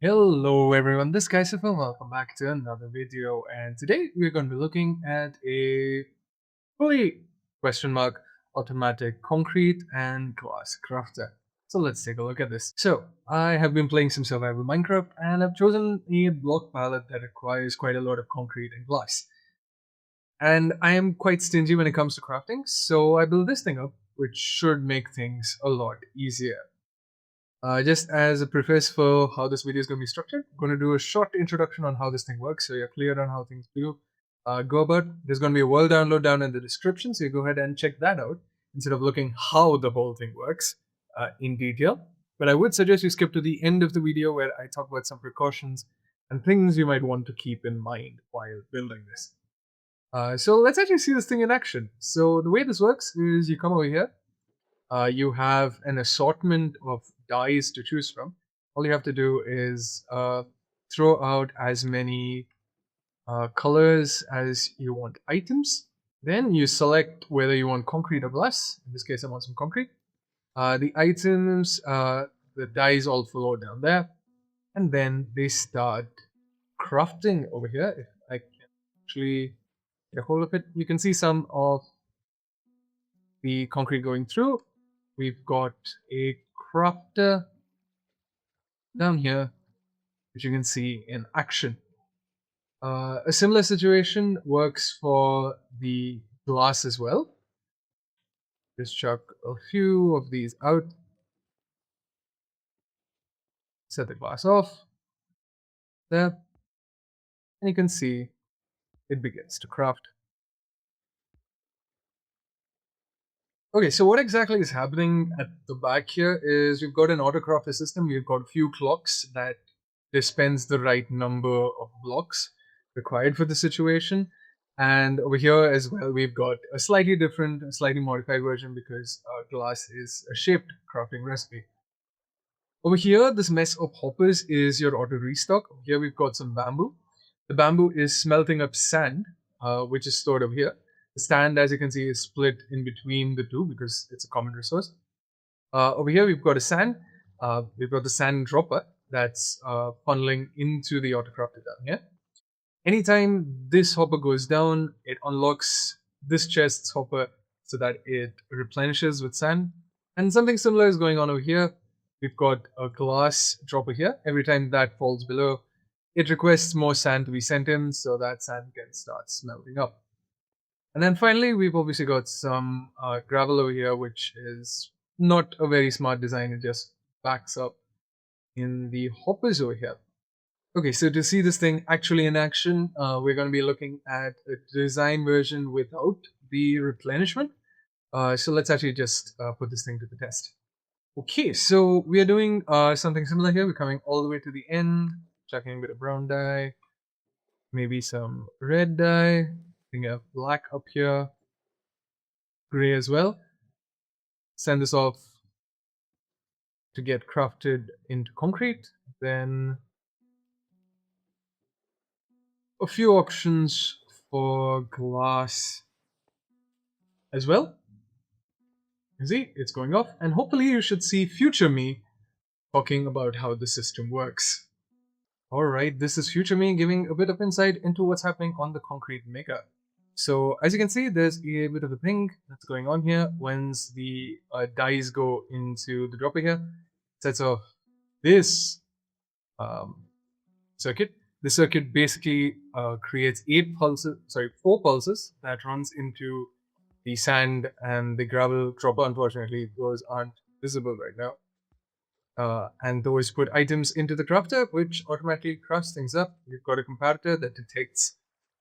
Hello everyone, this guy Sif and welcome back to another video, and today we're going to be looking at a fully question mark automatic concrete and glass crafter. So let's take a look at this. So I have been playing some survival Minecraft and I've chosen a block palette that requires quite a lot of concrete and glass. And I am quite stingy when it comes to crafting, so I built this thing up, which should make things a lot easier. Just as a preface for how this video is going to be structured, I'm going to do a short introduction on how this thing works so you're clear on how things do go about. There's going to be a world download down in the description, so you go ahead and check that out instead of looking how the whole thing works in detail. But I would suggest you skip to the end of the video where I talk about some precautions and things you might want to keep in mind while building this. So let's actually see this thing in action. So the way this works is you come over here. You have an assortment of dies to choose from. All you have to do is throw out as many colors as you want items. Then you select whether you want concrete or glass. In this case, I want some concrete. The items, the dies all flow down there. And then they start crafting over here. If I can actually get a hold of it, you can see some of the concrete going through. We've got a crafter down here, which you can see in action. A similar situation works for the glass as well. Just chuck a few of these out. Set the glass off. There. And you can see it begins to craft. Okay, so what exactly is happening at the back here is we've got an autocrafter system. We've got a few clocks that dispense the right number of blocks required for the situation. And over here as well, we've got a slightly different, slightly modified version because glass is a shaped crafting recipe. Over here, this mess of hoppers is your auto restock. Over here, we've got some bamboo. The bamboo is smelting up sand, which is stored over here. The sand, as you can see, is split in between the two because it's a common resource. Over here, we've got a sand. We've got the sand dropper that's funneling into the autocrafter down here. Anytime this hopper goes down, it unlocks this chest's hopper so that it replenishes with sand. And something similar is going on over here. We've got a glass dropper here. Every time that falls below, it requests more sand to be sent in so that sand can start smelting up. And then finally, we've obviously got some gravel over here, which is not a very smart design. It just backs up in the hoppers over here. Okay, so to see this thing actually in action, we're going to be looking at a design version without the replenishment. So let's actually just put this thing to the test. Okay, so we are doing something similar here. We're coming all the way to the end, chucking a bit of brown dye, maybe some red dye. I think I have black up here, gray as well. Send this off to get crafted into concrete. Then a few options for glass as well. You see, it's going off, and hopefully you should see future me talking about how the system works. Alright, this is future me giving a bit of insight into what's happening on the concrete maker. So as you can see, there's a bit of a thing that's going on here. Once the dies go into the dropper here, it sets off this circuit. The circuit basically creates 4 pulses that runs into the sand and the gravel dropper. Unfortunately, those aren't visible right now. And those put items into the crafter, which automatically crafts things up. You've got a comparator that detects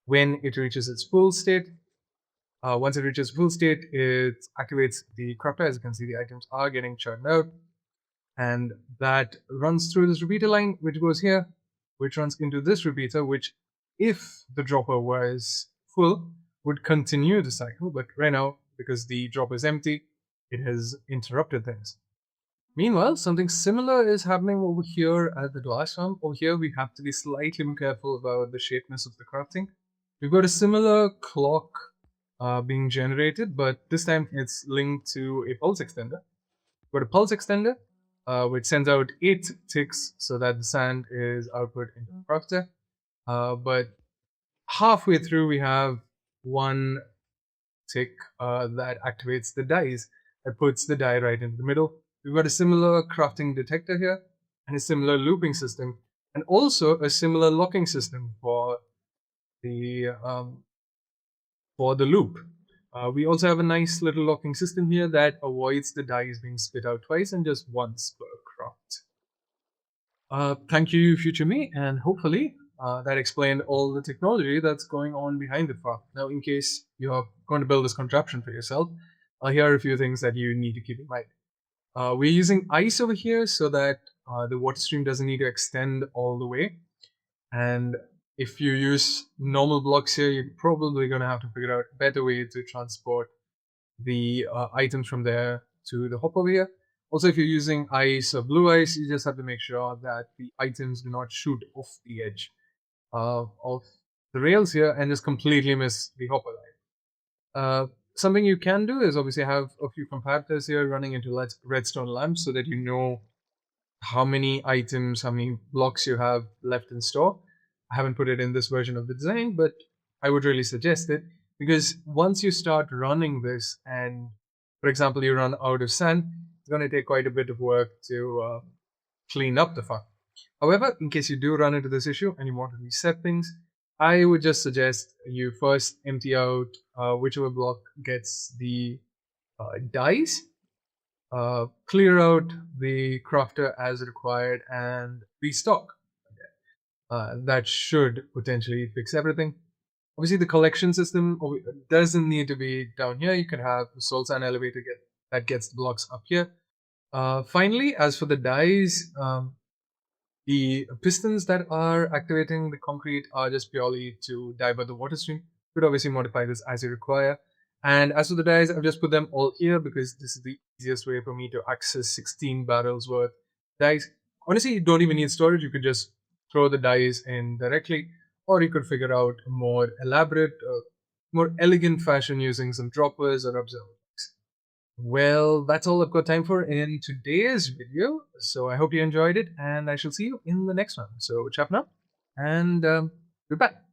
when it reaches its full state. Once it reaches full state, it activates the crafter. As you can see, the items are getting churned out. And that runs through this repeater line, which goes here, which runs into this repeater, which, if the dropper was full, would continue the cycle. But right now, because the dropper is empty, it has interrupted things. Meanwhile, something similar is happening over here at the glass farm. Over here, we have to be slightly more careful about the shapeness of the crafting. We've got a similar clock being generated, but this time it's linked to a pulse extender. We've got a pulse extender, which sends out 8 ticks so that the sand is output into the crafter. But halfway through, we have one tick that activates the dies. That puts the die right into the middle. We've got a similar crafting detector here and a similar looping system, and also a similar locking system the um, for the loop. We also have a nice little locking system here that avoids the dies being spit out twice and just once per craft. Thank you, future me, and hopefully that explained all the technology that's going on behind the farm. Now, in case you're going to build this contraption for yourself, here are a few things that you need to keep in mind. We're using ice over here so that the water stream doesn't need to extend all the way. And if you use normal blocks here, you're probably going to have to figure out a better way to transport the items from there to the hop over here. Also, if you're using ice or blue ice, you just have to make sure that the items do not shoot off the edge of the rails here and just completely miss the hopper line. Something you can do is obviously have a few comparators here running into redstone lamps so that you know how many items, how many blocks you have left in store. I haven't put it in this version of the design, but I would really suggest it because once you start running this and, for example, you run out of sand, it's going to take quite a bit of work to clean up the farm. However, in case you do run into this issue and you want to reset things, I would just suggest you first empty out whichever block gets the dies, clear out the crafter as required, and restock. That should potentially fix everything. Obviously, the collection system doesn't need to be down here. You can have the soul sand elevator that gets the blocks up here. Finally, as for the dies, the pistons that are activating the concrete are just purely to divert the water stream. You could obviously modify this as you require. And as for the dies, I've just put them all here because this is the easiest way for me to access 16 barrels worth dies. Honestly, you don't even need storage. You could just throw the dies in directly, or you could figure out a more elaborate, more elegant fashion using some droppers or observers. Well, that's all I've got time for in today's video. So I hope you enjoyed it, and I shall see you in the next one. So, chap now, and goodbye.